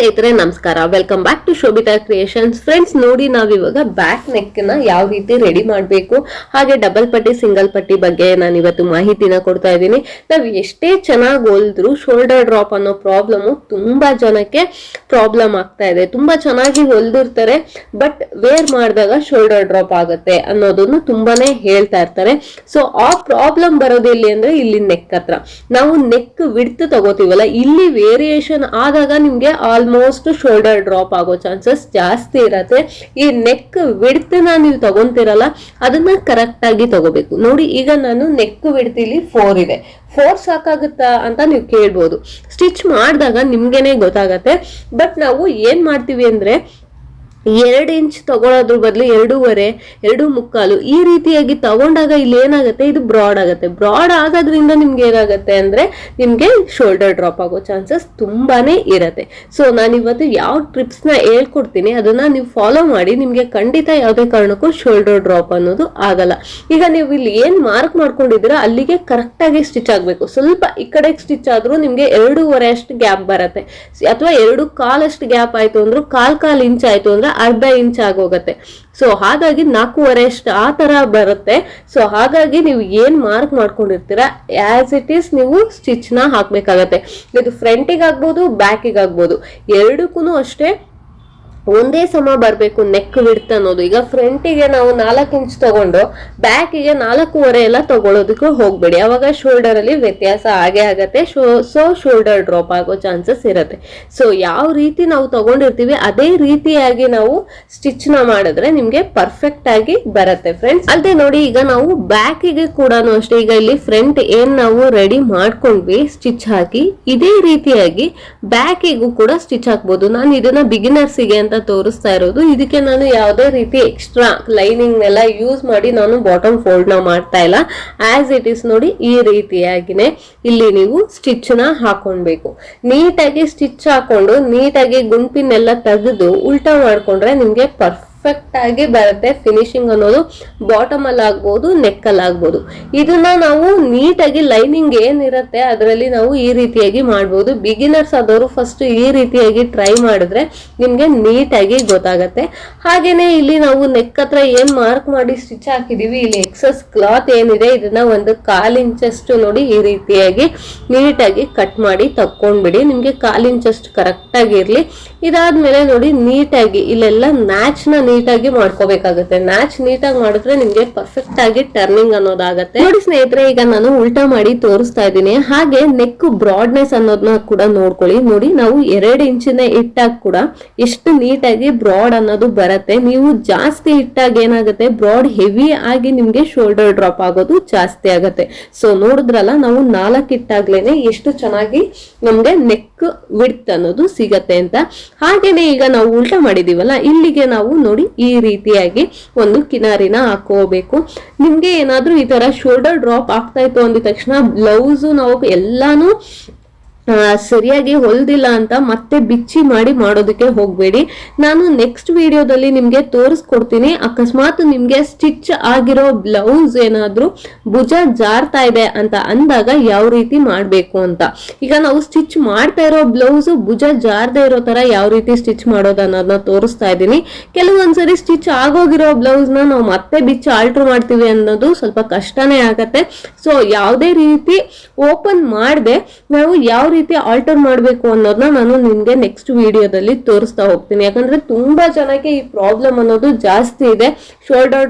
ಸ್ನೇಹಿತರೆ ನಮಸ್ಕಾರ, welcome back to Shobhita creations. Friends ನೋಡಿ, ನಾವಿವಾಗ ಬ್ಯಾಕ್ ನೆಕ್ ನ ಯಾವ ರೀತಿ ರೆಡಿ ಮಾಡಬೇಕು, ಹಾಗೆ ಡಬಲ್ ಪಟ್ಟಿ ಸಿಂಗಲ್ ಪಟ್ಟಿ ಬಗ್ಗೆ ನಾನು ಇವತ್ತು ಮಾಹಿತಿನ ಕೊಡ್ತಾ ಇದ್ದೀನಿ. ನಾವು ಎಷ್ಟೇ ಚೆನ್ನಾಗಿ ಹೊಲಿದ್ರು ಶೋಲ್ಡರ್ ಡ್ರಾಪ್ ಅನ್ನೋ ಪ್ರಾಬ್ಲಮ್ ತುಂಬಾ ಜನಕ್ಕೆ ಪ್ರಾಬ್ಲಮ್ ಆಗ್ತಾ ಇದೆ. ತುಂಬಾ ಚೆನ್ನಾಗಿ ಹೊಲ್ದಿರ್ತಾರೆ, ಬಟ್ ವೇರ್ ಮಾಡಿದಾಗ ಶೋಲ್ಡರ್ ಡ್ರಾಪ್ ಆಗುತ್ತೆ ಅನ್ನೋದನ್ನು ತುಂಬಾನೇ ಹೇಳ್ತಾ ಇರ್ತಾರೆ. ಸೊ ಆ ಪ್ರಾಬ್ಲಮ್ ಬರೋದು ಎಲ್ಲಿ ಅಂದ್ರೆ ಇಲ್ಲಿ ನೆಕ್ ಹತ್ರ. ನಾವು ನೆಕ್ ವಿಡ್ತ್ ತಗೋತೀವಲ್ಲ, ಇಲ್ಲಿ ವೇರಿಯೇಷನ್ ಆದಾಗ ನಿಮ್ಗೆ ಆಲ್ಮೋಸ್ಟ್ ಶೋಲ್ಡರ್ ಡ್ರಾಪ್ ಆಗೋ ಚಾನ್ಸಸ್ ಜಾಸ್ತಿ ಇರತ್ತೆ. ಈ ನೆಕ್ ವಿಡ್ತ್ ನೀವು ತಗೊಂತಿರಲ್ಲ, ಅದನ್ನ ಕರೆಕ್ಟ್ ಆಗಿ ತಗೋಬೇಕು. ನೋಡಿ, ಈಗ ನಾನು ನೆಕ್ ವಿಡ್ತ್ ಇಲ್ಲಿ 4 ಇದೆ. 4 ಸಾಕಾಗುತ್ತಾ ಅಂತ ನೀವು ಕೇಳ್ಬೋದು. ಸ್ಟಿಚ್ ಮಾಡಿದಾಗ ನಿಮ್ಗೆನೆ ಗೊತ್ತಾಗತ್ತೆ. ಬಟ್ ನಾವು ಏನ್ ಮಾಡ್ತೀವಿ ಅಂದ್ರೆ 2 ಇಂಚ್ ತಗೊಳ್ಳೋದ್ರ ಬದಲು 2.5, 2.25 ಈ ರೀತಿಯಾಗಿ ತಗೊಂಡಾಗ ಇಲ್ಲಿ ಏನಾಗುತ್ತೆ, ಇದು ಬ್ರಾಡ್ ಆಗುತ್ತೆ. ಬ್ರಾಡ್ ಆಗೋದ್ರಿಂದ ನಿಮ್ಗೆ ಏನಾಗುತ್ತೆ ಅಂದ್ರೆ ನಿಮ್ಗೆ ಶೋಲ್ಡರ್ ಡ್ರಾಪ್ ಆಗೋ ಚಾನ್ಸಸ್ ತುಂಬಾನೇ ಇರತ್ತೆ. ಸೊ ನಾನು ಇವತ್ತು ಯಾವ ಟ್ರಿಪ್ಸ್ ನ ಹೇಳ್ಕೊಡ್ತೀನಿ ಅದನ್ನ ನೀವು ಫಾಲೋ ಮಾಡಿ, ನಿಮ್ಗೆ ಖಂಡಿತ ಯಾವುದೇ ಕಾರಣಕ್ಕೂ ಶೋಲ್ಡರ್ ಡ್ರಾಪ್ ಅನ್ನೋದು ಆಗಲ್ಲ. ಈಗ ನೀವು ಇಲ್ಲಿ ಏನ್ ಮಾರ್ಕ್ ಮಾಡ್ಕೊಂಡಿದ್ದೀರಾ ಅಲ್ಲಿಗೆ ಕರೆಕ್ಟ್ ಆಗಿ ಸ್ಟಿಚ್ ಆಗ್ಬೇಕು. ಸ್ವಲ್ಪ ಈ ಕಡೆ ಸ್ಟಿಚ್ ಆದ್ರೂ ನಿಮ್ಗೆ 2.5 ಅಷ್ಟು ಗ್ಯಾಪ್ ಬರುತ್ತೆ, ಅಥವಾ 2.25 ಅಷ್ಟು ಗ್ಯಾಪ್ ಆಯ್ತು ಅಂದ್ರೂ 1/4 ಇಂಚ್ ಆಯ್ತು ಅಂದ್ರೆ ಅರ್ಧ ಇಂಚ್ ಆಗೋಗತ್ತೆ. ಸೊ ಹಾಗಾಗಿ 4.25 ಅಷ್ಟು ಆ ತರ ಬರುತ್ತೆ. ಸೊ ಹಾಗಾಗಿ ನೀವು ಏನ್ ಮಾರ್ಕ್ ಮಾಡ್ಕೊಂಡಿರ್ತೀರಾ ಆಸ್ ಇಟ್ ಈಸ್ ನೀವು ಸ್ಟಿಚ್ ನ ಹಾಕ್ಬೇಕಾಗತ್ತೆ. ಇದು ಫ್ರಂಟಿಗೆ ಆಗ್ಬೋದು, ಬ್ಯಾಕಿಗೆ ಆಗ್ಬೋದು, ಎರಡಕ್ಕೂ ಅಷ್ಟೇ ಒಂದೇ ಸಮ ಬರಬೇಕು ನೆಕ್ ವಿಡ್ತ್ ಅನ್ನೋದು. ಈಗ ಫ್ರಂಟಿಗೆ ನಾವು 4 ಇಂಚ್ ತಗೊಂಡು ಬ್ಯಾಕಿಗೆ 4.25 ಎಲ್ಲ ತಗೊಳ್ಳೋದಕ್ಕೆ ಹೋಗ್ಬೇಡಿ, ಅವಾಗ ಶೋಲ್ಡರ್ ಅಲ್ಲಿ ವ್ಯತ್ಯಾಸ ಆಗೇ ಆಗತ್ತೆ. ಸೊ ಶೋಲ್ಡರ್ ಡ್ರಾಪ್ ಆಗೋ ಚಾನ್ಸಸ್ ಇರುತ್ತೆ. ಸೊ ಯಾವ ರೀತಿ ನಾವು ತಗೊಂಡಿರ್ತೀವಿ ಅದೇ ರೀತಿಯಾಗಿ ನಾವು ಸ್ಟಿಚ್ ನ ಮಾಡಿದ್ರೆ ನಿಮ್ಗೆ ಪರ್ಫೆಕ್ಟ್ ಆಗಿ ಬರುತ್ತೆ ಫ್ರೆಂಡ್ಸ್. ಅಲ್ಲದೆ ನೋಡಿ, ಈಗ ನಾವು ಬ್ಯಾಕಿಗೆ ಕೂಡ ಅಷ್ಟೇ, ಈಗ ಇಲ್ಲಿ ಫ್ರಂಟ್ ಏನ್ ನಾವು ರೆಡಿ ಮಾಡ್ಕೊಂಡ್ವಿ ಸ್ಟಿಚ್ ಹಾಕಿ, ಇದೇ ರೀತಿಯಾಗಿ ಬ್ಯಾಕಿಗೂ ಕೂಡ ಸ್ಟಿಚ್ ಹಾಕ್ಬೋದು. ನಾನು ಇದನ್ನ ಬಿಗಿನರ್ಸಿಗೆ ಅಂತ ತೋರಿಸ್ತಾ ಇರೋದು. ಇದಕ್ಕೆ ನಾನು ಯಾವುದೇ ರೀತಿ ಎಕ್ಸ್ಟ್ರಾ ಲೈನಿಂಗ್ ನೆಲ್ಲ ಯೂಸ್ ಮಾಡಿ ನಾನು ಬಾಟಮ್ ಫೋಲ್ಡ್ ನ ಮಾಡ್ತಾ ಇಲ್ಲ. ಆಸ್ ಇಟ್ ಇಸ್ ನೋಡಿ, ಈ ರೀತಿಯಾಗಿನೇ ಇಲ್ಲಿ ನೀವು ಸ್ಟಿಚ್ ನ ಹಾಕೊಂಡ್ಬೇಕು. ನೀಟಾಗಿ ಸ್ಟಿಚ್ ಹಾಕೊಂಡು ನೀಟಾಗಿ ಗುಂಪಿನೆಲ್ಲ ತೆಗೆದು ಉಲ್ಟಾ ಮಾಡ್ಕೊಂಡ್ರೆ ನಿಮ್ಗೆ ಪರ್ಫೆಕ್ಟ್ ಆಗಿ ಬರುತ್ತೆ. ಫಿನಿಶಿಂಗ್ ಅನ್ನೋದು ಬಾಟಮ್ ಅಲ್ಲಿ ಆಗ್ಬಹುದು, ನೆಕ್ ಅಲ್ಲಿ ಆಗ್ಬಹುದು. ಇದನ್ನ ನಾವು ನೀಟಾಗಿ ಲೈನಿಂಗ್ ಏನಿರುತ್ತೆ ಅದರಲ್ಲಿ ನಾವು ಈ ರೀತಿಯಾಗಿ ಮಾಡ್ಬೋದು. ಬಿಗಿನರ್ಸ್ ಆದವರು ಫಸ್ಟ್ ಈ ರೀತಿಯಾಗಿ ಟ್ರೈ ಮಾಡಿದ್ರೆ ನಿಮ್ಗೆ ನೀಟಾಗಿ ಗೊತ್ತಾಗತ್ತೆ. ಹಾಗೇನೆ ಇಲ್ಲಿ ನಾವು ನೆಕ್ ಹತ್ರ ಏನ್ ಮಾರ್ಕ್ ಮಾಡಿ ಸ್ಟಿಚ್ ಹಾಕಿದೀವಿ, ಇಲ್ಲಿ ಎಕ್ಸಸ್ ಕ್ಲಾತ್ ಏನಿದೆ ಇದನ್ನ 1/4 ಇಂಚಷ್ಟು ನೋಡಿ ಈ ರೀತಿಯಾಗಿ ನೀಟಾಗಿ ಕಟ್ ಮಾಡಿ ತಕ್ಕೊಂಡ್ಬಿಡಿ. ನಿಮ್ಗೆ 1/4 ಇಂಚಷ್ಟು ಕರೆಕ್ಟ್ ಆಗಿ ಇರ್ಲಿ. ಇದಾದ್ಮೇಲೆ ನೋಡಿ, ನೀಟಾಗಿ ಇಲ್ಲೆಲ್ಲ ನ್ಯಾಚ್ ನ ನೀಟಾಗಿ ಮಾಡ್ಕೋಬೇಕಾಗುತ್ತೆ. ನ್ಯಾಚ್ ನೀಟಾಗಿ ಮಾಡಿದ್ರೆ ನಿಮ್ಗೆ ಪರ್ಫೆಕ್ಟ್ ಆಗಿ ಟರ್ನಿಂಗ್ ಅನ್ನೋದಾಗತ್ತೆ. ನೋಡಿ ಸ್ನೇಹಿತರೆ, ಈಗ ನಾನು ಉಲ್ಟಾ ಮಾಡಿ ತೋರಿಸ್ತಾ ಇದ್ದೀನಿ. ಹಾಗೆ ನೆಕ್ ಬ್ರಾಡ್ನೆಸ್ ಅನ್ನೋದನ್ನ ಕೂಡ ನೋಡ್ಕೊಳ್ಳಿ. ನೋಡಿ, ನಾವು 2 ಇಂಚಿನ ಇಟ್ಟಾಗ ಕೂಡ ಎಷ್ಟು ನೀಟಾಗಿ ಬ್ರಾಡ್ ಅನ್ನೋದು ಬರುತ್ತೆ. ನೀವು ಜಾಸ್ತಿ ಇಟ್ಟಾಗ ಏನಾಗುತ್ತೆ, ಬ್ರಾಡ್ ಹೆವಿ ಆಗಿ ನಿಮ್ಗೆ ಶೋಲ್ಡರ್ ಡ್ರಾಪ್ ಆಗೋದು ಜಾಸ್ತಿ ಆಗತ್ತೆ. ಸೊ ನೋಡಿದ್ರಲ್ಲ, ನಾವು 4 ಇಟ್ಟಾಗ್ಲೇನೆ ಎಷ್ಟು ಚೆನ್ನಾಗಿ ನಮ್ಗೆ ನೆಕ್ ವಿಡ್ತ್ ಅನ್ನೋದು ಸಿಗತ್ತೆ ಅಂತ. ಹಾಗೇನೆ ಈಗ ನಾವು ಉಲ್ಟಾ ಮಾಡಿದೀವಲ್ಲ, ಇಲ್ಲಿಗೆ ನಾವು ನೋಡಿ ಈ ರೀತಿಯಾಗಿ ಒಂದು ಕಿನಾರಿನ ಹಾಕೋಬೇಕು. ನಿಮ್ಗೆ ಏನಾದ್ರೂ ಈ ತರ ಶೋಲ್ಡರ್ ಡ್ರಾಪ್ ಆಗ್ತಾ ಇತ್ತು ಅಂದಿದ ತಕ್ಷಣ ಬ್ಲೌಸ್ ನಾವು ಎಲ್ಲಾನು ಸರಿಯಾಗಿ ಹೊಲ್ದಿಲ್ಲ ಅಂತ ಮತ್ತೆ ಬಿಚ್ಚಿ ಮಾಡಿ ಮಾಡೋದಕ್ಕೆ ಹೋಗ್ಬೇಡಿ. ನಾನು ನೆಕ್ಸ್ಟ್ ವಿಡಿಯೋದಲ್ಲಿ ನಿಮ್ಗೆ ತೋರಿಸ್ಕೊಡ್ತೀನಿ. ಅಕಸ್ಮಾತ್ ನಿಮ್ಗೆ ಸ್ಟಿಚ್ ಆಗಿರೋ ಬ್ಲೌಸ್ ಏನಾದ್ರೂ ಭುಜ ಜಾರ್ತಾ ಇದೆ ಅಂತ ಅಂದಾಗ ಯಾವ ರೀತಿ ಮಾಡ್ಬೇಕು ಅಂತ. ಈಗ ನಾವು ಸ್ಟಿಚ್ ಮಾಡ್ತಾ ಇರೋ ಬ್ಲೌಸ್ ಭುಜ ಜಾರದೆ ಇರೋ ತರ ಯಾವ ರೀತಿ ಸ್ಟಿಚ್ ಮಾಡೋದು ಅನ್ನೋದನ್ನ ತೋರಿಸ್ತಾ ಇದ್ದೀನಿ. ಕೆಲವೊಂದ್ಸರಿ ಸ್ಟಿಚ್ ಆಗೋಗಿರೋ ಬ್ಲೌಸ್ ನ ನಾವು ಮತ್ತೆ ಬಿಚ್ಚಿ ಆಲ್ಟರ್ ಮಾಡ್ತೀವಿ ಅನ್ನೋದು ಸ್ವಲ್ಪ ಕಷ್ಟನೇ ಆಗತ್ತೆ. ಸೊ ಯಾವುದೇ ರೀತಿ ಓಪನ್ ಮಾಡದೆ ನಾವು ಯಾವ ರೀತಿ ಆಲ್ಟರ್ ಮಾಡಬೇಕು ಅನ್ನೋದನ್ನ ನಾನು ನಿಮ್ಗೆ ನೆಕ್ಸ್ಟ್ ವಿಡಿಯೋದಲ್ಲಿ ತೋರಿಸ್ತಾ ಹೋಗ್ತೀನಿ. ಯಾಕಂದ್ರೆ ತುಂಬಾ ಜನಕ್ಕೆ ಈ ಪ್ರಾಬ್ಲಮ್ ಅನ್ನೋದು ಜಾಸ್ತಿ ಇದೆ, ಶೋಲ್ಡರ್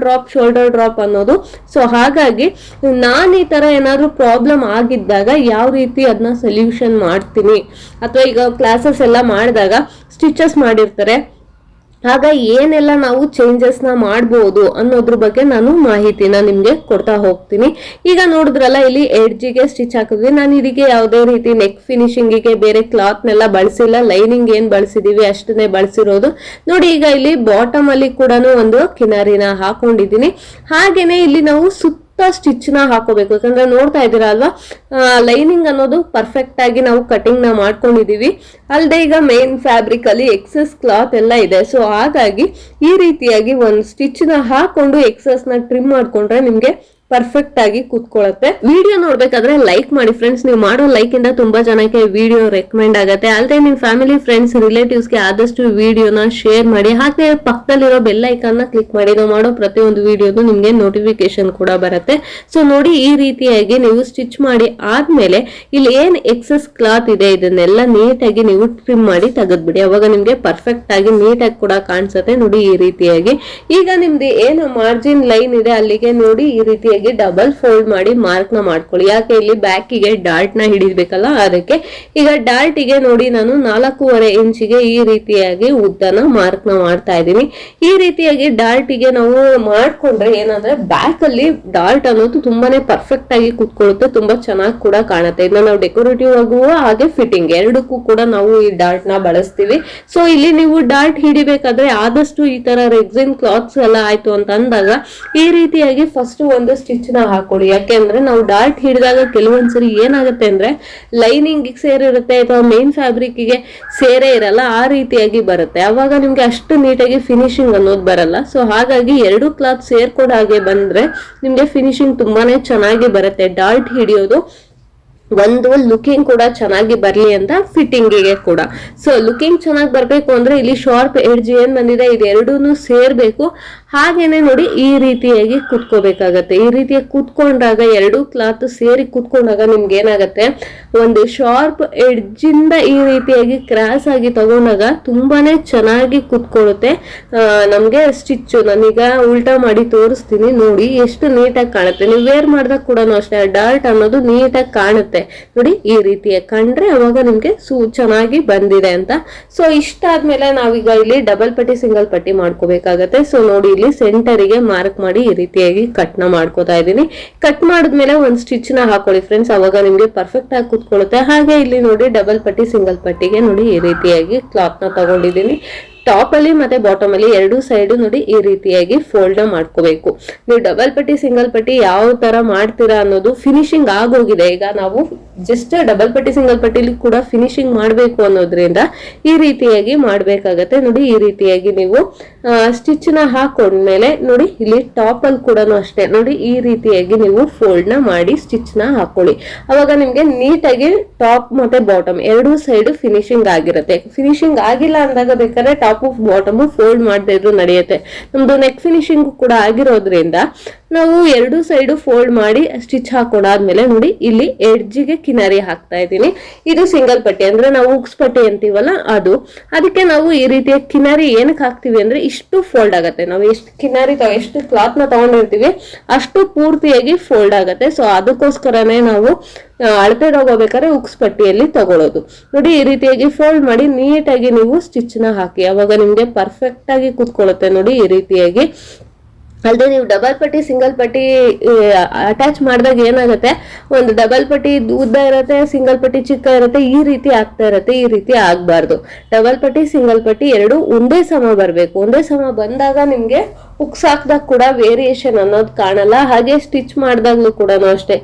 ಡ್ರಾಪ್ ಅನ್ನೋದು. ಸೊ ಹಾಗಾಗಿ ನಾನು ಈ ತರ ಏನಾದ್ರು ಪ್ರಾಬ್ಲಮ್ ಆಗಿದ್ದಾಗ ಯಾವ ರೀತಿ ಅದನ್ನ ಸೊಲ್ಯೂಷನ್ ಮಾಡ್ತೀನಿ, ಅಥವಾ ಈಗ ಕ್ಲಾಸಸ್ ಎಲ್ಲ ಮಾಡಿದಾಗ ಸ್ಟಿಚಸ್ ಮಾಡಿರ್ತಾರೆ, ಆಗ ಏನೆಲ್ಲ ನಾವು ಚೇಂಜಸ್ ನ ಮಾಡಬಹುದು ಅನ್ನೋದ್ರ ಬಗ್ಗೆ ನಾನು ಮಾಹಿತಿನ ನಿಮ್ಗೆ ಕೊಡ್ತಾ ಹೋಗ್ತೀನಿ. ಈಗ ನೋಡಿದ್ರಲ್ಲ, ಇಲ್ಲಿ ಎಡ್ಜಿಗೆ ಸ್ಟಿಚ್ ಹಾಕಿದ್ವಿ. ನಾನು ಇದಕ್ಕೆ ಯಾವುದೇ ರೀತಿ ನೆಕ್ ಫಿನಿಶಿಂಗಿಗೆ ಬೇರೆ ಕ್ಲಾತ್ ನೆಲ್ಲ ಬಳಸಿಲ್ಲ, ಲೈನಿಂಗ್ ಏನ್ ಬಳಸಿದೀವಿ ಅಷ್ಟನ್ನೇ ಬಳಸಿರೋದು. ನೋಡಿ, ಈಗ ಇಲ್ಲಿ ಬಾಟಮ್ ಅಲ್ಲಿ ಕೂಡ ಒಂದು ಕಿನಾರಿನ ಹಾಕೊಂಡಿದ್ದೀನಿ. ಹಾಗೇನೆ ಇಲ್ಲಿ ನಾವು ಸ್ಟಿಚ್ ನ ಹಾಕೋಬೇಕು. ಯಾಕಂದ್ರೆ ನೋಡ್ತಾ ಇದ್ದೀರಾ ಅಲ್ವಾ, ಲೈನಿಂಗ್ ಅನ್ನೋದು ಪರ್ಫೆಕ್ಟ್ ಆಗಿ ನಾವು ಕಟಿಂಗ್ ನ ಮಾಡ್ಕೊಂಡಿದೀವಿ. ಅಲ್ಲದೆ ಈಗ ಮೇನ್ ಫ್ಯಾಬ್ರಿಕ್ ಅಲ್ಲಿ ಎಕ್ಸಸ್ ಕ್ಲಾತ್ ಎಲ್ಲ ಇದೆ. ಸೊ ಹಾಗಾಗಿ ಈ ರೀತಿಯಾಗಿ ಒಂದು ಸ್ಟಿಚ್ ನ ಹಾಕೊಂಡು ಎಕ್ಸಸ್ ನ ಟ್ರಿಮ್ ಮಾಡ್ಕೊಂಡ್ರೆ ನಿಮ್ಗೆ ಪರ್ಫೆಕ್ಟ್ ಆಗಿ ಕೂತ್ಕೊಳ್ಳುತ್ತೆ. ವಿಡಿಯೋ ನೋಡ್ಬೇಕಾದ್ರೆ ಲೈಕ್ ಮಾಡಿ ಫ್ರೆಂಡ್ಸ್, ನೀವು ಮಾಡೋ ಲೈಕ್ ಇಂದ ತುಂಬಾ ಜನಕ್ಕೆ ವಿಡಿಯೋ ರೆಕಮೆಂಡ್ ಆಗುತ್ತೆ. ಅಲ್ಲದೆ ನಿಮ್ ಫ್ಯಾಮಿಲಿ ಫ್ರೆಂಡ್ಸ್ ರಿಲೇಟಿವ್ಸ್ ಗೆ ಆದಷ್ಟು ವಿಡಿಯೋನ ಶೇರ್ ಮಾಡಿ. ಹಾಗೆ ಪಕ್ಕದಲ್ಲಿರೋ ಬೆಲ್ ಐಕಾನ್ ನ ಕ್ಲಿಕ್ ಮಾಡಿ. ನಾವು ಮಾಡೋ ಪ್ರತಿಯೊಂದು ವಿಡಿಯೋದು ನಿಮ್ಗೆ ನೋಟಿಫಿಕೇಶನ್ ಕೂಡ ಬರುತ್ತೆ. ಸೊ ನೋಡಿ, ಈ ರೀತಿಯಾಗಿ ನೀವು ಸ್ಟಿಚ್ ಮಾಡಿ ಆದ್ಮೇಲೆ ಇಲ್ಲಿ ಏನ್ ಎಕ್ಸೆಸ್ ಕ್ಲಾತ್ ಇದೆ ಇದನ್ನೆಲ್ಲ ನೀಟಾಗಿ ನೀವು ಟ್ರಿಮ್ ಮಾಡಿ ತೆಗೆದ್ಬಿಡಿ. ಅವಾಗ ನಿಮ್ಗೆ ಪರ್ಫೆಕ್ಟ್ ಆಗಿ ನೀಟಾಗಿ ಕೂಡ ಕಾಣಿಸುತ್ತೆ. ನೋಡಿ ಈ ರೀತಿಯಾಗಿ. ಈಗ ನಿಮ್ದು ಏನು ಮಾರ್ಜಿನ್ ಲೈನ್ ಇದೆ ಅಲ್ಲಿಗೆ ನೋಡಿ ಈ ರೀತಿಯಾಗಿ ಡಬಲ್ ಫೋಲ್ಡ್ ಮಾಡಿ ಮಾರ್ಕ್ ನ ಮಾಡ್ಕೊಳ್ಳಿ. ಯಾಕೆ ಇಲ್ಲಿ ಬ್ಯಾಕಿಗೆ ಡಾರ್ಟ್ ನ ಹಿಡಿಬೇಕಲ್ಲ, ಅದಕ್ಕೆ. ಈಗ ಡಾರ್ಟ್ ಗೆ ನೋಡಿ ನಾನು 4.5 ಇಂಚಿಗೆ ಈ ರೀತಿಯಾಗಿ ಉದ್ದನ ಮಾರ್ಕ್ ನ ಮಾಡ್ತಾ ಇದ್ದೀನಿ. ಈ ರೀತಿಯಾಗಿ ಡಾರ್ಟ್ ಗೆ ನಾವು ಮಾಡ್ಕೊಂಡ್ರೆ ಏನಂದ್ರೆ ಬ್ಯಾಕ್ ಅಲ್ಲಿ ಡಾರ್ಟ್ ಅನ್ನೋದು ತುಂಬಾನೇ ಪರ್ಫೆಕ್ಟ್ ಆಗಿ ಕುತ್ಕೊಳ್ಳುತ್ತೆ, ತುಂಬಾ ಚೆನ್ನಾಗಿ ಕೂಡ ಕಾಣುತ್ತೆ. ಇದನ್ನ ನಾವು ಡೆಕೋರೇಟಿವ್ ಆಗುವ ಹಾಗೆ ಫಿಟ್ಟಿಂಗ್ ಎರಡಕ್ಕೂ ಕೂಡ ನಾವು ಈ ಡಾರ್ಟ್ ನ ಬಳಸ್ತೀವಿ. ಸೊ ಇಲ್ಲಿ ನೀವು ಡಾರ್ಟ್ ಹಿಡಿಬೇಕಾದ್ರೆ ಆದಷ್ಟು ಈ ತರ ರೆಕ್ಸಿನ್ ಕ್ಲಾತ್ಸ್ ಎಲ್ಲ ಆಯ್ತು ಅಂತ ಅಂದಾಗ ಈ ರೀತಿಯಾಗಿ ಫಸ್ಟ್ ಒಂದು ಸ್ಟಿಚ್ ನ ಹಾಕೊಳ್ಳಿ. ಯಾಕೆಂದ್ರೆ ನಾವು ಡಾರ್ಟ್ ಹಿಡಿದಾಗ ಕೆಲವೊಂದ್ಸರಿ ಏನಾಗುತ್ತೆ ಅಂದ್ರೆ ಲೈನಿಂಗ್ ಸೇರಿರುತ್ತೆ ಅಥವಾ ಮೇನ್ ಫ್ಯಾಬ್ರಿಕ್ ಗೆ ಸೇರೇ ಇರಲ್ಲ, ಆ ರೀತಿಯಾಗಿ ಬರುತ್ತೆ. ಅವಾಗ ನಿಮ್ಗೆ ಅಷ್ಟು ನೀಟಾಗಿ ಫಿನಿಶಿಂಗ್ ಅನ್ನೋದು ಬರಲ್ಲ. ಸೊ ಹಾಗಾಗಿ ಎರಡು ಕ್ಲಾತ್ ಸೇರ್ಕೊಂಡ ಹಾಗೆ ಬಂದ್ರೆ ನಿಮ್ಗೆ ಫಿನಿಶಿಂಗ್ ತುಂಬಾನೇ ಚೆನ್ನಾಗಿ ಬರುತ್ತೆ. ಡಾರ್ಟ್ ಹಿಡಿಯೋದು ಒಂದು ಲುಕಿಂಗ್ ಕೂಡ ಚೆನ್ನಾಗಿ ಬರ್ಲಿ ಅಂತ ಫಿಟ್ಟಿಂಗ್ ಗೆ ಕೂಡ. ಸೊ ಲುಕಿಂಗ್ ಚೆನ್ನಾಗಿ ಬರ್ಬೇಕು ಅಂದ್ರೆ ಇಲ್ಲಿ ಶಾರ್ಪ್ ಎಡ್ಜ್ ಏನ್ ಬಂದಿದೆ ಇದೆರಡೂನು ಸೇರ್ಬೇಕು. ಹಾಗೇನೆ ನೋಡಿ ಈ ರೀತಿಯಾಗಿ ಕುತ್ಕೋಬೇಕಾಗತ್ತೆ. ಈ ರೀತಿಯಾಗಿ ಕುತ್ಕೊಂಡಾಗ ಎರಡು ಕ್ಲಾತ್ ಸೇರಿ ಕುತ್ಕೊಂಡಾಗ ನಿಮ್ಗೆ ಏನಾಗತ್ತೆ, ಒಂದು ಶಾರ್ಪ್ ಎಡ್ಜ್ ಇಂದ ಈ ರೀತಿಯಾಗಿ ಕ್ರಾಸ್ ಆಗಿ ತಗೊಂಡಾಗ ತುಂಬಾನೇ ಚೆನ್ನಾಗಿ ಕುತ್ಕೊಳ್ಳುತ್ತೆ ನಮ್ಗೆ ಸ್ಟಿಚ್. ನಾನೀಗ ಉಲ್ಟಾ ಮಾಡಿ ತೋರಿಸ್ತೀನಿ ನೋಡಿ ಎಷ್ಟು ನೀಟಾಗಿ ಕಾಣುತ್ತೆ. ನೀವು ವೇರ್ ಮಾಡಿದಾಗ ಕೂಡ ಅಷ್ಟೇ ಡಾರ್ಟ್ ಅನ್ನೋದು ನೀಟಾಗಿ ಕಾಣುತ್ತೆ. ನೋಡಿ ಈ ರೀತಿಯಾಗಿ ಕಂಡ್ರೆ ಅವಾಗ ನಿಮ್ಗೆ ಚೆನ್ನಾಗಿ ಬಂದಿದೆ ಅಂತ. ಸೊ ಇಷ್ಟ ಆದ್ಮೇಲೆ ನಾವೀಗ ಇಲ್ಲಿ ಡಬಲ್ ಪಟ್ಟಿ ಸಿಂಗಲ್ ಪಟ್ಟಿ ಮಾಡ್ಕೋಬೇಕಾಗತ್ತೆ. ಸೊ ನೋಡಿ ಇಲ್ಲಿ ಸೆಂಟರ್ ಗೆ ಮಾರ್ಕ್ ಮಾಡಿ ಈ ರೀತಿಯಾಗಿ ಕಟ್ ನ ಮಾಡ್ಕೋತಾ ಇದ್ದೀನಿ. ಕಟ್ ಮಾಡಿದ್ಮೇಲೆ ಒಂದು ಸ್ಟಿಚ್ ನ ಹಾಕೊಳ್ಳಿ ಫ್ರೆಂಡ್ಸ್, ಅವಾಗ ನಿಮ್ಗೆ ಪರ್ಫೆಕ್ಟ್ ಆಗಿ ಕುತ್ಕೊಳ್ಳುತ್ತೆ. ಹಾಗೆ ಇಲ್ಲಿ ನೋಡಿ ಡಬಲ್ ಪಟ್ಟಿ ಸಿಂಗಲ್ ಪಟ್ಟಿಗೆ ನೋಡಿ ಈ ರೀತಿಯಾಗಿ ಕ್ಲಾತ್ ನ ತಗೊಂಡಿದ್ದೀನಿ. ಟಾಪ್ ಅಲ್ಲಿ ಮತ್ತೆ ಬಾಟಮ್ ಅಲ್ಲಿ ಎರಡು ಸೈಡ್ ನೋಡಿ ಈ ರೀತಿಯಾಗಿ ಫೋಲ್ಡ್ ಮಾಡ್ಕೋಬೇಕು. ನೀವು ಡಬಲ್ ಪಟ್ಟಿ ಸಿಂಗಲ್ ಪಟ್ಟಿ ಯಾವ ತರ ಮಾಡ್ತೀರಾ ಅನ್ನೋದು ಫಿನಿಶಿಂಗ್ ಆಗೋಗಿದೆ. ಈಗ ನಾವು ಜಸ್ಟ್ ಡಬಲ್ ಪಟ್ಟಿ ಸಿಂಗಲ್ ಪಟ್ಟಿಲಿ ಕೂಡ ಫಿನಿಶಿಂಗ್ ಮಾಡ್ಬೇಕು ಅನ್ನೋದ್ರಿಂದ ಈ ರೀತಿಯಾಗಿ ಮಾಡ್ಬೇಕಾಗತ್ತೆ. ನೋಡಿ ಈ ರೀತಿಯಾಗಿ ನೀವು ಸ್ಟಿಚ್ ನ ಹಾಕೊಂಡ್ಮೇಲೆ ನೋಡಿ ಇಲ್ಲಿ ಟಾಪ್ ಅಲ್ಲಿ ಕೂಡ ಅಷ್ಟೇ ನೋಡಿ ಈ ರೀತಿಯಾಗಿ ನೀವು ಫೋಲ್ಡ್ ನ ಮಾಡಿ ಸ್ಟಿಚ್ ನ ಹಾಕೊಳ್ಳಿ. ಅವಾಗ ನಿಮ್ಗೆ ನೀಟಾಗಿ ಟಾಪ್ ಮತ್ತೆ ಬಾಟಮ್ ಎರಡು ಸೈಡ್ ಫಿನಿಶಿಂಗ್ ಆಗಿರುತ್ತೆ. ಫಿನಿಶಿಂಗ್ ಆಗಿಲ್ಲ ಅಂದಾಗ ಬೇಕಾದ್ರೆ ಟಾಪ್ ಬಾಟಮ್ ಫೋಲ್ಡ್ ಮಾಡದೇ ಇದ್ರು ನಡೆಯುತ್ತೆ. ನಮ್ದು ನೆಕ್ ಫಿನಿಶಿಂಗ್ ಕೂಡ ಆಗಿರೋದ್ರಿಂದ ನಾವು ಎರಡು ಸೈಡ್ ಫೋಲ್ಡ್ ಮಾಡಿ ಸ್ಟಿಚ್ ಹಾಕೊಂಡಾದ್ಮೇಲೆ ನೋಡಿ ಇಲ್ಲಿ ಎಡ್ಜಿಗೆ ಕಿನಾರಿ ಹಾಕ್ತಾ ಇದ್ದೀನಿ. ಇದು ಸಿಂಗಲ್ ಪಟ್ಟಿ ಅಂದ್ರೆ ನಾವು ಉಕ್ಸ್ ಪಟ್ಟಿ ಅಂತೀವಲ್ಲ ಅದು. ಅದಕ್ಕೆ ನಾವು ಈ ರೀತಿಯ ಕಿನಾರಿ ಏನಕ್ಕೆ ಹಾಕ್ತಿವಿ ಅಂದ್ರೆ ಇಷ್ಟು ಫೋಲ್ಡ್ ಆಗತ್ತೆ. ನಾವು ಎಷ್ಟು ಕಿನಾರಿ ಎಷ್ಟು ಕ್ಲಾತ್ ನ ತಗೊಂಡಿರ್ತೀವಿ ಅಷ್ಟು ಪೂರ್ತಿಯಾಗಿ ಫೋಲ್ಡ್ ಆಗತ್ತೆ. ಸೊ ಅದಕ್ಕೋಸ್ಕರನೇ ನಾವು ಅಳತೆ ತಗೋಬೇಕಾದ್ರೆ ಉಕ್ಸ್ ಪಟ್ಟಿಯಲ್ಲಿ ತಗೊಳ್ಳೋದು. ನೋಡಿ ಈ ರೀತಿಯಾಗಿ ಫೋಲ್ಡ್ ಮಾಡಿ ನೀಟಾಗಿ ನೀವು ಸ್ಟಿಚ್ ನ ಹಾಕಿ, ಅವಾಗ ನಿಮ್ಗೆ ಪರ್ಫೆಕ್ಟ್ ಆಗಿ ಕೂತ್ಕೊಳ್ಳುತ್ತೆ. ನೋಡಿ ಈ ರೀತಿಯಾಗಿ. ಅಲ್ಲದೆ ನೀವು ಡಬಲ್ ಪಟ್ಟಿ ಸಿಂಗಲ್ ಪಟ್ಟಿ ಅಟ್ಯಾಚ್ ಮಾಡಿದಾಗ ಏನಾಗುತ್ತೆ, ಒಂದು ಡಬಲ್ ಪಟ್ಟಿ ಉದ್ದ ಇರುತ್ತೆ, ಸಿಂಗಲ್ ಪಟ್ಟಿ ಚಿಕ್ಕ ಇರುತ್ತೆ, ಈ ರೀತಿ ಆಗ್ತಾ ಇರುತ್ತೆ. ಈ ರೀತಿ ಆಗ್ಬಾರ್ದು. ಡಬಲ್ ಪಟ್ಟಿ ಸಿಂಗಲ್ ಪಟ್ಟಿ ಎರಡು ಒಂದೇ ಸಮ ಬರ್ಬೇಕು. ಒಂದೇ ಸಮ ಬಂದಾಗ ನಿಮ್ಗೆ ಉಕ್ಸ್ ಹಾಕ್ದಾಗ ಕೂಡ ವೇರಿಯೇಷನ್ ಅನ್ನೋದು ಕಾಣಲ್ಲ. ಹಾಗೆ ಸ್ಟಿಚ್ ಮಾಡಿದಾಗ್ಲೂ ಕೂಡ ಅಷ್ಟೇ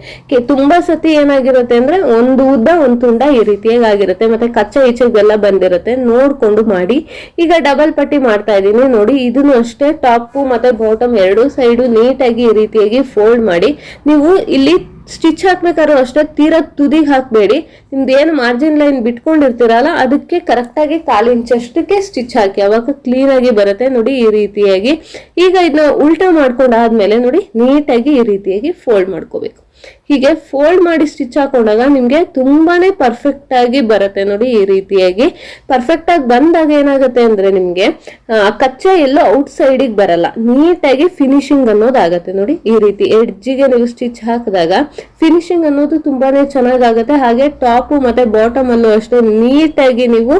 ತುಂಬಾ ಸತಿ ಏನಾಗಿರುತ್ತೆ ಅಂದ್ರೆ ಒಂದು ಉದ್ದ ಒಂದು ತುಂಡ ಈ ರೀತಿಯಾಗಿ ಆಗಿರುತ್ತೆ, ಮತ್ತೆ ಕಚ್ಚಾ ಈಚೆಗೆಲ್ಲ ಬಂದಿರುತ್ತೆ. ನೋಡ್ಕೊಂಡು ಮಾಡಿ. ಈಗ ಡಬಲ್ ಪಟ್ಟಿ ಮಾಡ್ತಾ ಇದ್ದೀನಿ ನೋಡಿ. ಇದನ್ನು ಅಷ್ಟೇ ಟಾಪ್ ಮತ್ತೆ ಬಾಟಮ್ ಎರಡು ಸೈಡು ನೀಟಾಗಿ ಈ ರೀತಿಯಾಗಿ ಫೋಲ್ಡ್ ಮಾಡಿ. ನೀವು ಇಲ್ಲಿ ಸ್ಟಿಚ್ ಹಾಕ್ಬೇಕಾದ್ರೂ ಅಷ್ಟೇ ತೀರಾ ತುದಿಗೆ ಹಾಕ್ಬೇಡಿ. ನಿಮ್ದು ಏನು ಮಾರ್ಜಿನ್ ಲೈನ್ ಬಿಟ್ಕೊಂಡಿರ್ತೀರಲ್ಲ ಅದಕ್ಕೆ ಕರೆಕ್ಟ್ ಆಗಿ 1/4 ಇಂಚಷ್ಟಕ್ಕೆ ಸ್ಟಿಚ್ ಹಾಕಿ, ಅವಾಗ ಕ್ಲೀನ್ ಆಗಿ ಬರುತ್ತೆ. ನೋಡಿ ಈ ರೀತಿಯಾಗಿ. ಈಗ ಇದನ್ನ ಉಲ್ಟಾ ಮಾಡ್ಕೊಂಡಾದ್ಮೇಲೆ ನೋಡಿ ನೀಟಾಗಿ ಈ ರೀತಿಯಾಗಿ ಫೋಲ್ಡ್ ಮಾಡ್ಕೋಬೇಕು. ಹೀಗೆ ಫೋಲ್ಡ್ ಮಾಡಿ ಸ್ಟಿಚ್ ಹಾಕೊಂಡಾಗ ನಿಮ್ಗೆ ತುಂಬಾನೇ ಪರ್ಫೆಕ್ಟ್ ಆಗಿ ಬರುತ್ತೆ. ನೋಡಿ ಈ ರೀತಿಯಾಗಿ ಪರ್ಫೆಕ್ಟ್ ಆಗಿ ಬಂದಾಗ ಏನಾಗುತ್ತೆ ಅಂದ್ರೆ ನಿಮ್ಗೆ ಕಚ್ಚಾ ಎಲ್ಲೋ ಔಟ್ ಸೈಡ್ ಬರಲ್ಲ, ನೀಟಾಗಿ ಫಿನಿಶಿಂಗ್ ಅನ್ನೋದಾಗತ್ತೆ. ನೋಡಿ ಈ ರೀತಿ ಎಡ್ಜಿಗೆ ನೀವು ಸ್ಟಿಚ್ ಹಾಕಿದಾಗ ಫಿನಿಶಿಂಗ್ ಅನ್ನೋದು ತುಂಬಾನೇ ಚೆನ್ನಾಗಾಗತ್ತೆ. ಹಾಗೆ ಟಾಪ್ ಮತ್ತೆ ಬಾಟಮ್ ಅಲ್ಲೂ ಅಷ್ಟೇ ನೀಟಾಗಿ ನೀವು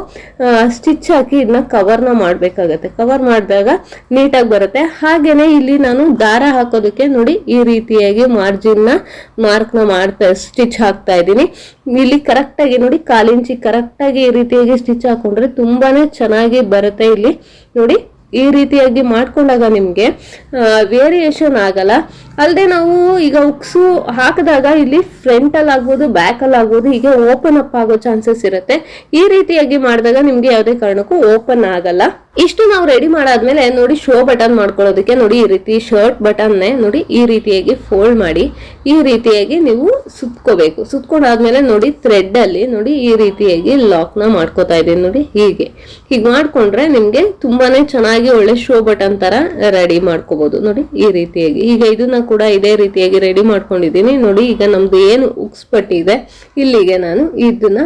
ಸ್ಟಿಚ್ ಹಾಕಿ ಇದನ್ನ ಕವರ್ ನ ಮಾಡ್ಬೇಕಾಗತ್ತೆ. ಕವರ್ ಮಾಡಿದಾಗ ನೀಟಾಗಿ ಬರುತ್ತೆ. ಹಾಗೇನೆ ಇಲ್ಲಿ ನಾನು ದಾರ ಹಾಕೋದಕ್ಕೆ ನೋಡಿ ಈ ರೀತಿಯಾಗಿ ಮಾರ್ಜಿನ್ ನ ಮಾರ್ಕ್ ನ ಮಾಡ್ತಾ ಸ್ಟಿಚ್ ಹಾಕ್ತಾ ಇದ್ದೀನಿ. ಇಲ್ಲಿ ಕರೆಕ್ಟ್ ಆಗಿ ನೋಡಿ 1/4 ಇಂಚಿ ಕರೆಕ್ಟ್ ಆಗಿ ಈ ರೀತಿಯಾಗಿ ಸ್ಟಿಚ್ ಹಾಕೊಂಡ್ರೆ ತುಂಬಾನೇ ಚೆನ್ನಾಗಿ ಬರುತ್ತೆ. ಇಲ್ಲಿ ನೋಡಿ ಈ ರೀತಿಯಾಗಿ ಮಾಡ್ಕೊಂಡಾಗ ನಿಮ್ಗೆ ವೇರಿಯೇಷನ್ ಆಗಲ್ಲ. ಅಲ್ಲದೆ ನಾವು ಈಗ ಉಕ್ಸು ಹಾಕಿದಾಗ ಇಲ್ಲಿ ಫ್ರಂಟ್ ಅಲ್ಲಿ ಆಗ್ಬೋದು, ಬ್ಯಾಕ್ ಅಲ್ಲಿ ಆಗ್ಬೋದು, ಹೀಗೆ ಓಪನ್ ಅಪ್ ಆಗೋ ಚಾನ್ಸಸ್ ಇರುತ್ತೆ. ಈ ರೀತಿಯಾಗಿ ಮಾಡಿದಾಗ ನಿಮ್ಗೆ ಯಾವುದೇ ಕಾರಣಕ್ಕೂ ಓಪನ್ ಆಗಲ್ಲ. ಇಷ್ಟು ನಾವು ರೆಡಿ ಮಾಡಾದ್ಮೇಲೆ ನೋಡಿ ಶೋ ಬಟನ್ ಮಾಡ್ಕೊಳ್ಳೋದಕ್ಕೆ ನೋಡಿ ಈ ರೀತಿ ಶರ್ಟ್ ಬಟನ್ನೇ ನೋಡಿ ಈ ರೀತಿಯಾಗಿ ಫೋಲ್ಡ್ ಮಾಡಿ ಈ ರೀತಿಯಾಗಿ ನೀವು ಸುತ್ಕೋಬೇಕು. ಸುತ್ಕೊಂಡಾದ್ಮೇಲೆ ನೋಡಿ ಥ್ರೆಡ್ ಅಲ್ಲಿ ನೋಡಿ ಈ ರೀತಿಯಾಗಿ ಲಾಕ್ ನ ಮಾಡ್ಕೋತಾ ಇದೀನಿ ನೋಡಿ. ಹೀಗೆ ಮಾಡ್ಕೊಂಡ್ರೆ ನಿಮ್ಗೆ ತುಂಬಾನೇ ಚೆನ್ನಾಗಿ ಒಳ್ಳೆ ಶೋ ಬಟನ್ ತರ ರೆಡಿ ಮಾಡ್ಕೋಬಹುದು ನೋಡಿ ಈ ರೀತಿಯಾಗಿ. ಈಗ ಇದನ್ನ ಕೂಡ ಇದೇ ರೀತಿಯಾಗಿ ರೆಡಿ ಮಾಡ್ಕೊಂಡಿದೀನಿ ನೋಡಿ. ಈಗ ನಮ್ದು ಏನು ಉಕ್ಸ್ ಪಟ್ಟಿ ಇದೆ ಇಲ್ಲಿಗೆ ನಾನು ಇದನ್ನ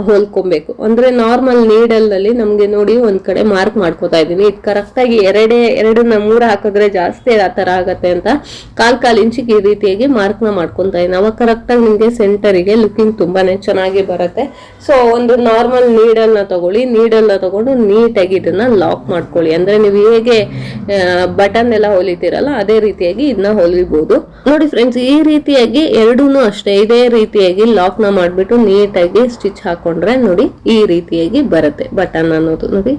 ಹೊಲ್ಕೊಬೇಕು. ಅಂದ್ರೆ ನಾರ್ಮಲ್ ನೀಡಲ್ ನಲ್ಲಿ ನಮ್ಗೆ ನೋಡಿ ಒಂದ್ ಕಡೆ ಮಾರ್ಕ್ ಮಾಡ್ಕೋತಾ ಇದೀನಿ. ಇದು ಕರೆಕ್ಟ್ ಆಗಿ ಎರಡನ್ನ 3 ಹಾಕಿದ್ರೆ ಜಾಸ್ತಿ ಆ ತರ ಆಗತ್ತೆ ಅಂತ ಕಾಲ್ ಇಂಚಿಗೆ ಈ ರೀತಿಯಾಗಿ ಮಾರ್ಕ್ ನ ಮಾಡ್ಕೊಂತಾ ಇದೀನಿ. ಅವಾಗ ಕರೆಕ್ಟ್ ಆಗಿ ನಿಮ್ಗೆ ಸೆಂಟರಿಗೆ ಲುಕಿಂಗ್ ತುಂಬಾನೇ ಚೆನ್ನಾಗಿ ಬರುತ್ತೆ. ಸೊ ಒಂದು ನಾರ್ಮಲ್ ನೀಡಲ್ ನ ತಗೊಳ್ಳಿ, ನೀಡಲ್ ನ ತಗೊಂಡು ನೀಟಾಗಿ ಇದನ್ನ ಲಾಕ್ ಮಾಡ್ಕೊಳ್ಳಿ. ಅಂದ್ರೆ ನೀವು ಹೇಗೆ ಬಟನ್ ಎಲ್ಲ ಹೊಲಿತೀರಲ್ಲ ಅದೇ ರೀತಿಯಾಗಿ ಇದನ್ನ ಹೊಲಿಬಹುದು ನೋಡಿ ಫ್ರೆಂಡ್ಸ್. ಈ ರೀತಿಯಾಗಿ ಎರಡೂನು ಅಷ್ಟೇ ಇದೇ ರೀತಿಯಾಗಿ ಲಾಕ್ ನ ಮಾಡ್ಬಿಟ್ಟು ನೀಟಾಗಿ ಸ್ಟಿಚ್ ಹಾಕೊಂಡ್ರೆ ನೋಡಿ ಈ ರೀತಿಯಾಗಿ ಬರುತ್ತೆ ಬಟನ್ ಅನ್ನೋದು ನೋಡಿ.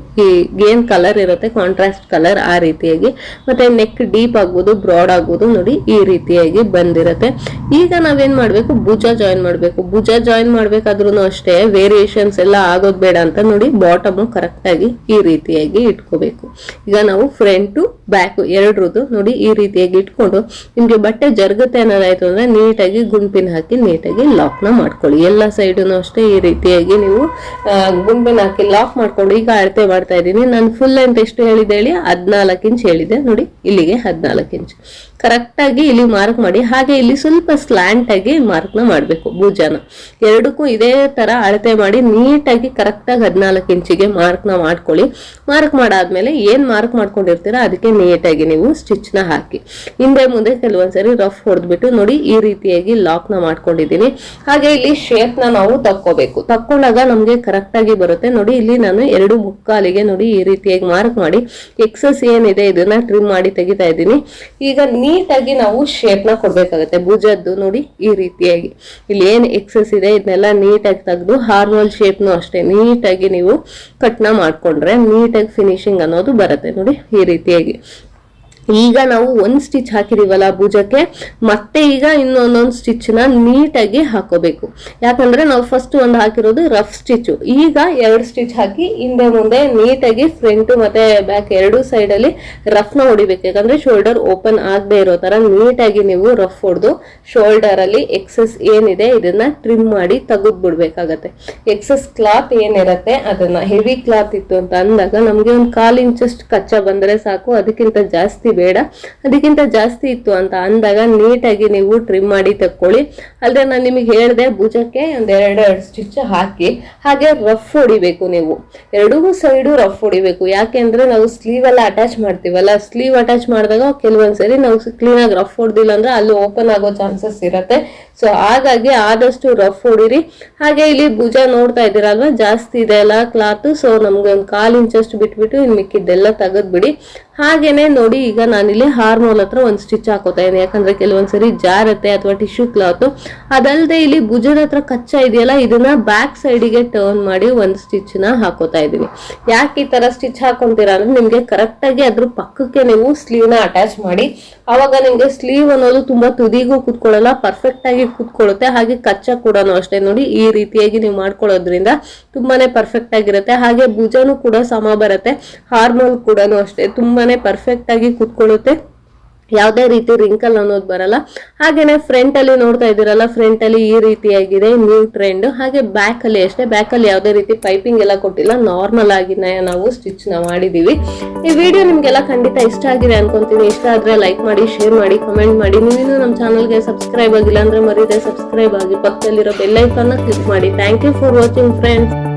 ಏನ್ ಕಲರ್ ಇರುತ್ತೆ ಕಾಂಟ್ರಾಸ್ಟ್ ಕಲರ್ ಆ ರೀತಿಯಾಗಿ. ಮತ್ತೆ ನೆಕ್ ಡೀಪ್ ಆಗ್ಬೋದು, ಬ್ರಾಡ್ ಆಗ್ಬೋದು ನೋಡಿ ಈ ರೀತಿಯಾಗಿ ಬಂದಿರುತ್ತೆ. ಈಗ ನಾವೇನ್ ಮಾಡ್ಬೇಕು, ಭುಜ ಜಾಯಿನ್ ಮಾಡ್ಬೇಕು. ಭುಜ ಜಾಯಿನ್ ಮಾಡ್ಬೇಕಾದ್ರೂ ಅಷ್ಟೇ ವೇರಿಯೇಷನ್ಸ್ ಎಲ್ಲ ಆಗೋದ್ ಬೇಡ ಅಂತ ನೋಡಿ ಬಾಟಮ್ ಕರೆಕ್ಟ್ ಆಗಿ ಈ ರೀತಿಯಾಗಿ ಇಟ್ಕೋಬೇಕು. ಈಗ ನಾವು ಫ್ರಂಟ್ ಬ್ಯಾಕ್ ಎರಡ್ರದ್ದು ನೋಡಿ ಈ ರೀತಿಯಾಗಿ ಇಟ್ಕೊಂಡು ನಿಮ್ಗೆ ಬಟ್ಟೆ ಜರುಗುತ್ತೆ ಅನ್ನೋದಾಯ್ತು ಅಂದ್ರೆ ನೀಟಾಗಿ ಗುಂಪಿನ ಹಾಕಿ ನೀಟಾಗಿ ಲಾಕ್ ನ ಮಾಡ್ಕೊಳ್ಳಿ. ಎಲ್ಲ ಸೈಡ್ನು ಅಷ್ಟೇ ಈ ರೀತಿಯಾಗಿ ನೀವು ಗುಂಪಿನ ಹಾಕಿ ಲಾಕ್ ಮಾಡ್ಕೊಂಡು ಈಗ ಅಳತೆ ಮಾಡ್ತಾ ಇದ್ದೀನಿ. ನಾನು ಫುಲ್ ಲೆಂತ್ ಎಷ್ಟು ಹೇಳಿದೆ ಹೇಳಿ 14 ಇಂಚ್ ಹೇಳಿದೆ ನೋಡಿ. ಇಲ್ಲಿಗೆ 14 ಇಂಚ್ ಕರೆಕ್ಟ್ ಆಗಿ ಇಲ್ಲಿ ಮಾರ್ಕ್ ಮಾಡಿ. ಹಾಗೆ ಇಲ್ಲಿ ಸ್ವಲ್ಪ ಸ್ಲಾಂಟ್ ಆಗಿ ಮಾರ್ಕ್ ನ ಮಾಡ್ಬೇಕು ಭುಜನ. ಎರಡಕ್ಕೂ ಇದೇ ತರ ಅಳತೆ ಮಾಡಿ ನೀಟಾಗಿ ಕರೆಕ್ಟ್ ಆಗಿ 14 ಇಂಚಿಗೆ ಮಾರ್ಕ್ ನ ಮಾಡ್ಕೊಳ್ಳಿ. ಮಾರ್ಕ್ ಮಾಡಾದ್ಮೇಲೆ ಏನ್ ಮಾರ್ಕ್ ಮಾಡ್ಕೊಂಡಿರ್ತೀರಾ ಅದಕ್ಕೆ ನೀಟಾಗಿ ನೀವು ಸ್ಟಿಚ್ ನ ಹಾಕಿ ಹಿಂದೆ ಮುಂದೆ ಕೆಲವೊಂದ್ಸರಿ ರಫ್ ಹೊಡೆದ್ಬಿಟ್ಟು ನೋಡಿ ಈ ರೀತಿಯಾಗಿ ಲಾಕ್ ನ ಮಾಡ್ಕೊಂಡಿದ್ದೀನಿ. ಹಾಗೆ ಇಲ್ಲಿ ಶೇಪ್ ನ ನಾವು ತಕ್ಕೋಬೇಕು. ತಕ್ಕೊಂಡಾಗ ನಮ್ಗೆ ಕರೆಕ್ಟ್ ಆಗಿ ಬರುತ್ತೆ ನೋಡಿ. ಇಲ್ಲಿ ನಾನು 2 ಮುಕ್ಕಾಲಿಗೆ ನೋಡಿ ಈ ರೀತಿಯಾಗಿ ಮಾರ್ಕ್ ಮಾಡಿ ಎಕ್ಸಸ್ ಏನಿದೆ ಇದನ್ನ ಟ್ರಿಮ್ ಮಾಡಿ ತೆಗಿತಾ ಇದ್ದೀನಿ. ಈಗ ನೀಟಾಗಿ ನಾವು ಶೇಪ್ ನ ಕೊಡ್ಬೇಕಾಗತ್ತೆ ಭುಜದ್ದು ನೋಡಿ ಈ ರೀತಿಯಾಗಿ. ಇಲ್ಲಿ ಏನ್ ಎಕ್ಸಸ್ ಇದೆ ಇದನ್ನೆಲ್ಲ ನೀಟಾಗಿ ತೆಗೆದು ಹಾರ್ಮೋಲ್ ಶೇಪ್ನು ಅಷ್ಟೇ ನೀಟಾಗಿ ನೀವು ಕಟ್ ನ ಮಾಡ್ಕೊಂಡ್ರೆ ನೀಟಾಗಿ ಫಿನಿಶಿಂಗ್ ಅನ್ನೋದು ಬರುತ್ತೆ ನೋಡಿ ಈ ರೀತಿಯಾಗಿ. ಈಗ ನಾವು ಒಂದ್ ಸ್ಟಿಚ್ ಹಾಕಿದೀವಲ್ಲ ಭುಜಕ್ಕೆ, ಮತ್ತೆ ಈಗ ಇನ್ನೊಂದೊಂದು ಸ್ಟಿಚ್ ನ ನೀಟಾಗಿ ಹಾಕೋಬೇಕು. ಯಾಕಂದ್ರೆ ನಾವು ಫಸ್ಟ್ ಒಂದು ಹಾಕಿರೋದು ರಫ್ ಸ್ಟಿಚ್. ಈಗ 2 ಸ್ಟಿಚ್ ಹಾಕಿ ಹಿಂದೆ ಮುಂದೆ ನೀಟಾಗಿ ಫ್ರಂಟ್ ಮತ್ತೆ ಬ್ಯಾಕ್ ಎರಡು ಸೈಡ್ ಅಲ್ಲಿ ರಫ್ ನ ಹೊಡಿಬೇಕು. ಯಾಕಂದ್ರೆ ಶೋಲ್ಡರ್ ಓಪನ್ ಆಗದೆ ಇರೋ ತರ ನೀಟಾಗಿ ನೀವು ರಫ್ ಹೊಡೆದು ಶೋಲ್ಡರ್ ಅಲ್ಲಿ ಎಕ್ಸಸ್ ಏನಿದೆ ಇದನ್ನ ಟ್ರಿಮ್ ಮಾಡಿ ತೆಗೆದು ಬಿಡ್ಬೇಕಾಗತ್ತೆ. ಎಕ್ಸಸ್ ಕ್ಲಾತ್ ಏನಿರತ್ತೆ ಅದನ್ನ ಹೆವಿ ಕ್ಲಾತ್ ಇತ್ತು ಅಂತ ಅಂದಾಗ ನಮ್ಗೆ ಒಂದು 1/4 ಇಂಚಷ್ಟು ಕಚ್ಚಾ ಬಂದ್ರೆ ಸಾಕು, ಅದಕ್ಕಿಂತ ಜಾಸ್ತಿ ಬೇಡ. ಅದಕ್ಕಿಂತ ಜಾಸ್ತಿ ಇತ್ತು ಅಂತ ಅಂದಾಗ ನೀಟಾಗಿ ನೀವು ಟ್ರಿಮ್ ಮಾಡಿ ತಕ್ಕೊಳ್ಳಿ. ಅಲ್ಲದೆ ನಾನು ನಿಮಗೆ ಹೇಳಿದೆ ಭುಜಕ್ಕೆ ಒಂದ್ 2 ಸ್ಟಿಚ್ ಹಾಕಿ ಹಾಗೆ ರಫ್ ಹೊಡಿಬೇಕು. ನೀವು ಎರಡೂ ಸೈಡು ರಫ್ ಹೊಡಿಬೇಕು. ಯಾಕೆಂದ್ರೆ ನಾವು ಸ್ಲೀವ್ ಎಲ್ಲ ಅಟ್ಯಾಚ್ ಮಾಡ್ತೀವಲ್ಲ, ಸ್ಲೀವ್ ಅಟ್ಯಾಚ್ ಮಾಡಿದಾಗ ಕೆಲವೊಂದ್ಸರಿ ನಾವು ಕ್ಲೀನ್ ಆಗಿ ರಫ್ ಹೊಡೆದಿಲ್ಲ ಅಂದ್ರೆ ಅಲ್ಲಿ ಓಪನ್ ಆಗೋ ಚಾನ್ಸಸ್ ಇರುತ್ತೆ. ಸೊ ಹಾಗಾಗಿ ಆದಷ್ಟು ರಫ್ ಹೊಡಿರಿ. ಹಾಗೆ ಇಲ್ಲಿ ಭುಜ ನೋಡ್ತಾ ಇದ್ದೀರಲ್ವಾ ಜಾಸ್ತಿ ಇದೆ ಅಲ್ಲ ಕ್ಲಾತ್. ಸೊ ನಮ್ಗೆ ಒಂದು 1/4 ಇಂಚಷ್ಟು ಬಿಟ್ಬಿಟ್ಟು ಇನ್ ಮಿಕ್ಕಿದ್ದೆಲ್ಲ ತೆಗೆದ್ಬಿಡಿ. ಹಾಗೇನೆ ನೋಡಿ ಈಗ ನಾನಿಲ್ಲಿ ಹಾರ್ಮೋಲ್ ಹತ್ರ ಒಂದು ಸ್ಟಿಚ್ ಹಾಕೋತಾ ಇದ್ದೀನಿ. ಯಾಕಂದ್ರೆ ಕೆಲವೊಂದ್ಸರಿ ಜಾರತ್ತೆ ಅಥವಾ ಟಿಶ್ಯೂ ಕ್ಲಾತ್. ಅದಲ್ಲದೆ ಇಲ್ಲಿ ಭುಜದ ಹತ್ರ ಕಚ್ಚಾ ಇದೆಯಲ್ಲ ಇದನ್ನ ಬ್ಯಾಕ್ ಸೈಡಿಗೆ ಟರ್ನ್ ಮಾಡಿ ಒಂದು ಸ್ಟಿಚ್ ನ ಹಾಕೋತಾ ಇದ್ದೀನಿ. ಯಾಕೆ ಈ ತರ ಸ್ಟಿಚ್ ಹಾಕೊಂತೀರಾ ಅಂದ್ರೆ ನಿಮ್ಗೆ ಕರೆಕ್ಟ್ ಆಗಿ ಅದ್ರ ಪಕ್ಕಕ್ಕೆ ನೀವು ಸ್ಲೀವ್ ನ ಅಟ್ಯಾಚ್ ಮಾಡಿ. ಅವಾಗ ನಿಮ್ಗೆ ಸ್ಲೀವ್ ಅನ್ನೋದು ತುಂಬಾ ತುದಿಗೂ ಕುತ್ಕೊಳ್ಳಲ್ಲ, ಪರ್ಫೆಕ್ಟ್ ಆಗಿ ಕುತ್ಕೊಳ್ಳುತ್ತೆ. ಹಾಗೆ ಕಚ್ಚಾ ಕೂಡ ಅಷ್ಟೇ ನೋಡಿ ಈ ರೀತಿಯಾಗಿ ನೀವು ಮಾಡ್ಕೊಳ್ಳೋದ್ರಿಂದ ತುಂಬಾನೇ ಪರ್ಫೆಕ್ಟ್ ಆಗಿರುತ್ತೆ. ಹಾಗೆ ಭುಜನೂ ಕೂಡ ಸಮ ಬರುತ್ತೆ. ಹಾರ್ಮೋಲ್ ಕೂಡ ಅಷ್ಟೇ ತುಂಬಾನೇ ಪರ್ಫೆಕ್ಟ್ ಆಗಿ ಕುತ್ಕೊಳ್ಳುತ್ತೆ. ಯಾವುದೇ ರೀತಿ ರಿಂಕಲ್ ಅನ್ನೋದು ಬರಲ್ಲ. ಹಾಗೇನೆ ಫ್ರಂಟ್ ಅಲ್ಲಿ ನೋಡ್ತಾ ಇದ್ದೀರಲ್ಲ, ಫ್ರಂಟ್ ಅಲ್ಲಿ ಈ ರೀತಿಯಾಗಿದೆ ನ್ಯೂ ಟ್ರೆಂಡ್. ಹಾಗೆ ಬ್ಯಾಕ್ ಅಲ್ಲಿ ಅಷ್ಟೇ, ಬ್ಯಾಕ್ ಅಲ್ಲಿ ಯಾವುದೇ ರೀತಿ ಪೈಪಿಂಗ್ ಎಲ್ಲ ಕೊಟ್ಟಿಲ್ಲ, ನಾರ್ಮಲ್ ಆಗಿ ನಾವು ಸ್ಟಿಚ್ ನ ಮಾಡಿದೀವಿ. ಈ ವಿಡಿಯೋ ನಿಮ್ಗೆಲ್ಲ ಖಂಡಿತ ಇಷ್ಟ ಆಗಿದೆ ಅನ್ಕೊಂತೀನಿ. ಇಷ್ಟ ಆದ್ರೆ ಲೈಕ್ ಮಾಡಿ, ಶೇರ್ ಮಾಡಿ, ಕಮೆಂಟ್ ಮಾಡಿ. ನೀವಿನ್ನು ನಮ್ಮ ಚಾನಲ್ಗೆ ಸಬ್ಸ್ಕ್ರೈಬ್ ಆಗಿಲ್ಲ ಅಂದ್ರೆ ಮರೀದೆ ಸಬ್ಸ್ಕ್ರೈಬ್ ಆಗಿ ಪಕ್ಕದಲ್ಲಿರೋ ಬೆಲ್ ಐಕಾನ್ ನ ಕ್ಲಿಕ್ ಮಾಡಿ. Thank you for watching friends.